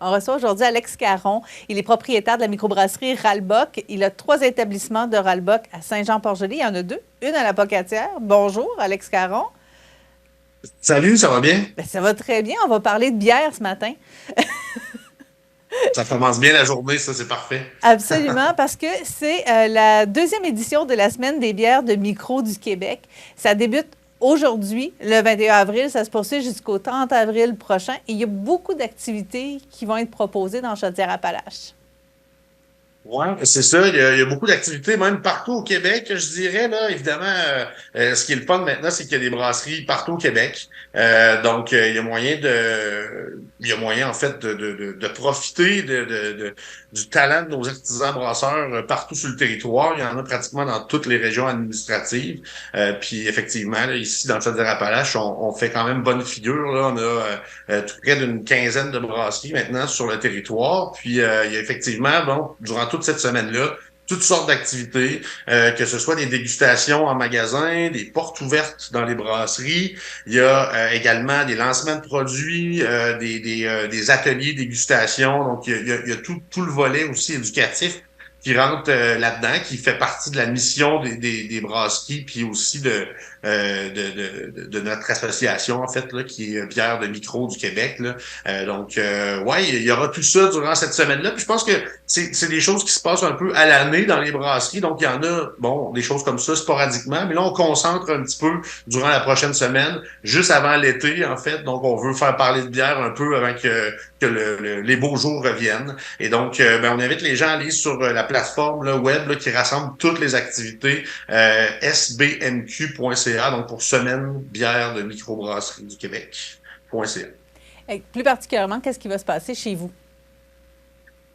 On reçoit aujourd'hui Alex Caron. Il est propriétaire de la microbrasserie Ralbock. Il a 3 établissements de Ralbock à Saint-Jean-Port-Joli. Il y en a 2. Une à la Pocatière. Bonjour, Alex Caron. Salut, ça va bien? Ben, ça va très bien. On va parler de bière ce matin. Ça commence bien la journée, ça, c'est parfait. Absolument, parce que c'est la deuxième édition de la Semaine des bières de micro du Québec. Ça débute aujourd'hui, le 21 avril. Ça se poursuit jusqu'au 30 avril prochain. Et il y a beaucoup d'activités qui vont être proposées dans Chaudière-Appalaches. Ouais, c'est ça. Il y a beaucoup d'activités, même partout au Québec, je dirais. Là, évidemment, ce qui est le fun maintenant, c'est qu'il y a des brasseries partout au Québec. Donc, il y a moyen en fait de profiter du talent de nos artisans brasseurs partout sur le territoire. Il y en a pratiquement dans toutes les régions administratives. Puis, effectivement, là, ici dans le Chaudière-Appalaches, on fait quand même bonne figure. Là, on a tout près d'une quinzaine de brasseries maintenant sur le territoire. Puis, il y a effectivement, bon, durant toute cette semaine-là, toutes sortes d'activités, que ce soit des dégustations en magasin, des portes ouvertes dans les brasseries. Il y a également des lancements de produits, des ateliers dégustation. Donc, il y a tout le volet aussi éducatif qui rentre là-dedans, qui fait partie de la mission des brasseries, puis aussi de notre association, en fait, là, qui est Bière de Micro du Québec. Là. Ouais, il y aura tout ça durant cette semaine-là. Puis je pense que c'est des choses qui se passent un peu à l'année dans les brasseries. Donc, il y en a, bon, des choses comme ça sporadiquement. Mais là, on concentre un petit peu durant la prochaine semaine, juste avant l'été, en fait. Donc, on veut faire parler de bière un peu avant que les beaux jours reviennent. Et donc, on invite les gens à aller sur la plateforme là, web là, qui rassemble toutes les activités sbmq.ca, donc pour Semaine bière de microbrasserie du Québec.ca. Et plus particulièrement, qu'est-ce qui va se passer chez vous?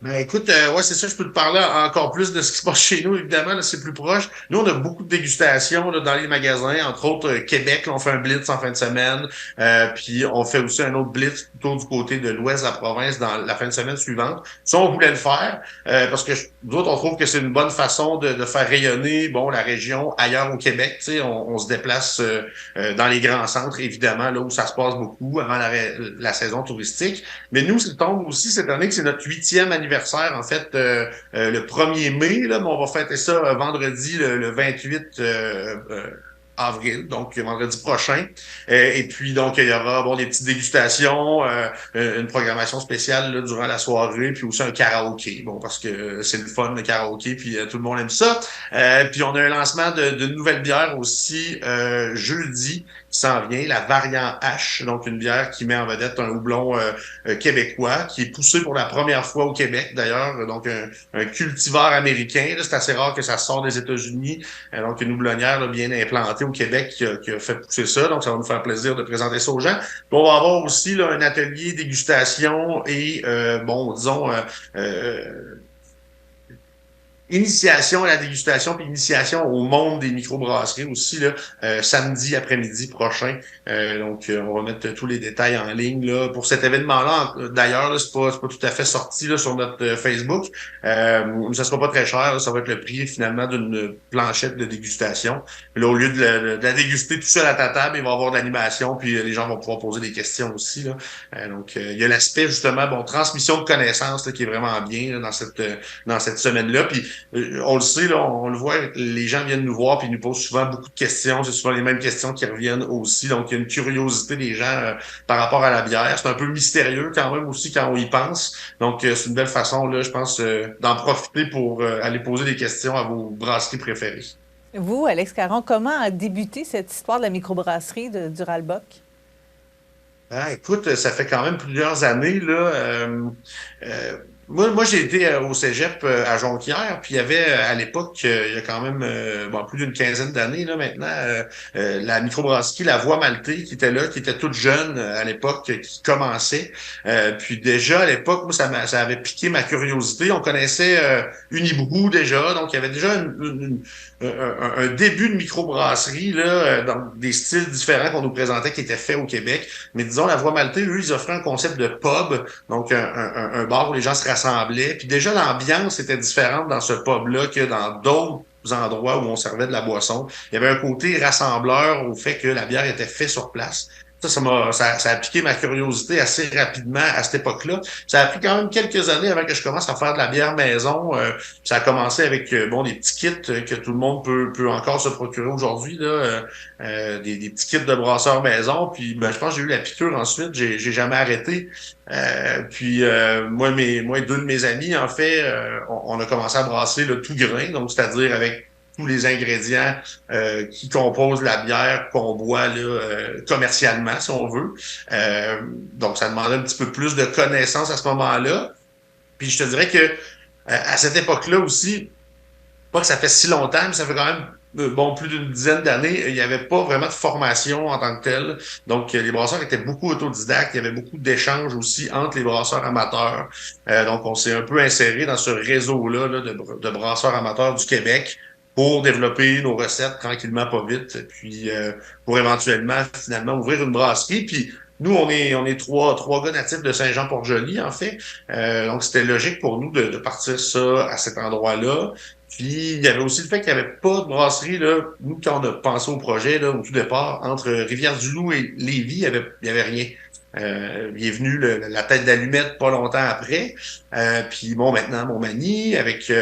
Ben écoute, ouais, c'est ça, je peux te parler encore plus de ce qui se passe chez nous, évidemment, là, c'est plus proche. Nous, on a beaucoup de dégustations là, dans les magasins, entre autres Québec, là, on fait un blitz en fin de semaine, puis on fait aussi un autre blitz plutôt du côté de l'ouest de la province dans la fin de semaine suivante. Ça, on voulait le faire, parce que nous autres, on trouve que c'est une bonne façon de faire rayonner bon la région ailleurs au Québec. Tu sais, on se déplace dans les grands centres, évidemment, là où ça se passe beaucoup avant la saison touristique. Mais nous, c'est tombe aussi cette année que c'est notre 8e anniversaire, en fait, le 1er mai, là, mais on va fêter ça vendredi, le 28 avril, donc vendredi prochain. Et puis, donc, il y aura bon, des petites dégustations, une programmation spéciale là, durant la soirée, puis aussi un karaoké. Bon, parce que c'est le fun, le karaoké, puis tout le monde aime ça. Puis, on a un lancement de nouvelles bières aussi jeudi qui s'en vient, la Variant H, donc une bière qui met en vedette un houblon québécois, qui est poussé pour la première fois au Québec, d'ailleurs, donc un cultivar américain. Là, c'est assez rare que ça sorte des États-Unis. Donc, une houblonnière là, bien implantée au Québec qui a fait pousser ça. Donc, ça va nous faire plaisir de présenter ça aux gens. Puis, on va avoir aussi là, un atelier dégustation et, bon, disons, initiation à la dégustation puis initiation au monde des microbrasseries aussi là samedi après-midi prochain. On va mettre tous les détails en ligne là pour cet événement-là. D'ailleurs, là, c'est pas tout à fait sorti là sur notre Facebook. Ça sera pas très cher. Là, ça va être le prix finalement d'une planchette de dégustation. Puis là, au lieu de la déguster tout seul à ta table, il va y avoir de l'animation puis les gens vont pouvoir poser des questions aussi là. Il y a l'aspect justement bon transmission de connaissances là, qui est vraiment bien là, dans cette semaine-là. Puis on le sait, là, on le voit, les gens viennent nous voir puis ils nous posent souvent beaucoup de questions. C'est souvent les mêmes questions qui reviennent aussi. Donc, il y a une curiosité des gens par rapport à la bière. C'est un peu mystérieux quand même aussi quand on y pense. Donc, c'est une belle façon, là, je pense, d'en profiter pour aller poser des questions à vos brasseries préférées. Vous, Alex Caron, comment a débuté cette histoire de la microbrasserie du Ralbock? Ah, écoute, ça fait quand même plusieurs années, là. Euh, moi j'ai été au Cégep à Jonquière, puis il y avait à l'époque, il y a quand même bon, plus d'une quinzaine d'années là maintenant, la microbrasserie La Voie Maltais qui était là, qui était toute jeune à l'époque, qui commençait. Puis déjà à l'époque, moi ça avait piqué ma curiosité. On connaissait Unibrou déjà, donc il y avait déjà un début de microbrasserie là, dans des styles différents qu'on nous présentait qui étaient faits au Québec. Mais disons, la Voie Maltais, eux, ils offraient un concept de pub, donc un bar où les gens se rassemblaient. Puis déjà, l'ambiance était différente dans ce pub-là que dans d'autres endroits où on servait de la boisson. Il y avait un côté rassembleur au fait que la bière était faite sur place. Ça a piqué ma curiosité assez rapidement à cette époque-là. Ça a pris quand même quelques années avant que je commence à faire de la bière maison. Ça a commencé avec bon des petits kits que tout le monde peut encore se procurer aujourd'hui là, des petits kits de brasseurs maison. Puis ben, je pense que j'ai eu la piqûre ensuite. J'ai jamais arrêté. Moi, deux de mes amis en fait, on a commencé à brasser le tout grain, donc c'est-à-dire avec tous les ingrédients qui composent la bière qu'on boit là, commercialement, si on veut. Donc, ça demandait un petit peu plus de connaissances à ce moment-là. Puis je te dirais que à cette époque-là aussi, pas que ça fait si longtemps, mais ça fait quand même bon plus d'une dizaine d'années, il n'y avait pas vraiment de formation en tant que telle. Donc, les brasseurs étaient beaucoup autodidactes. Il y avait beaucoup d'échanges aussi entre les brasseurs amateurs. Donc, on s'est un peu inséré dans ce réseau-là là, de brasseurs amateurs du Québec pour développer nos recettes tranquillement, pas vite, puis pour éventuellement, finalement, ouvrir une brasserie. Puis nous, on est trois gars natifs de Saint-Jean-Port-Joli, en fait. Donc, c'était logique pour nous de partir ça à cet endroit-là. Puis, il y avait aussi le fait qu'il n'y avait pas de brasserie, là. Nous, quand on a pensé au projet, là, au tout départ, entre Rivière-du-Loup et Lévis, il y avait rien. Il est venu la tête d'allumette pas longtemps après. Puis bon, maintenant, Montmagny, avec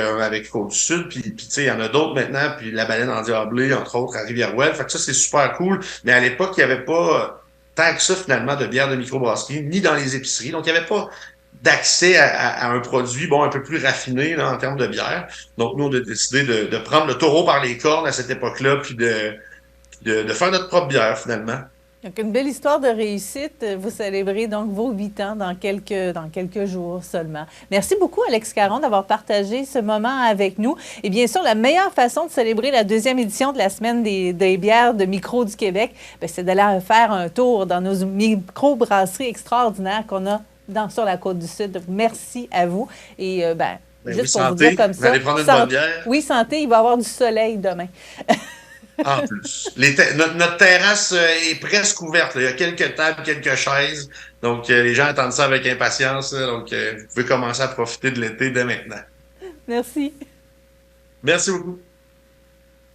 Côte-du-Sud, puis tu sais, il y en a d'autres maintenant, puis la baleine endiablée, entre autres, à Rivière-Ouelle. Fait que ça, c'est super cool. Mais à l'époque, il n'y avait pas tant que ça, finalement, de bière de microbrasserie, ni dans les épiceries. Donc, il n'y avait pas d'accès à un produit bon un peu plus raffiné là, en termes de bière. Donc, nous, on a décidé de prendre le taureau par les cornes à cette époque-là, puis de faire notre propre bière, finalement. Donc, une belle histoire de réussite. Vous célébrez donc vos 8 ans dans quelques jours seulement. Merci beaucoup, Alex Caron, d'avoir partagé ce moment avec nous. Et bien sûr, la meilleure façon de célébrer la deuxième édition de la Semaine des bières de micro du Québec, c'est d'aller faire un tour dans nos micro-brasseries extraordinaires qu'on a sur la Côte-du-Sud. Donc, merci à vous. Et Ben oui, juste pour vous santé. dire comme Vous ça, allez prendre une bonne bière. oui, santé, il va y avoir du soleil demain. En plus. Notre terrasse est presque ouverte, là. Il y a quelques tables, quelques chaises. Donc, les gens attendent ça avec impatience, là. Donc, vous pouvez commencer à profiter de l'été dès maintenant. Merci. Merci beaucoup.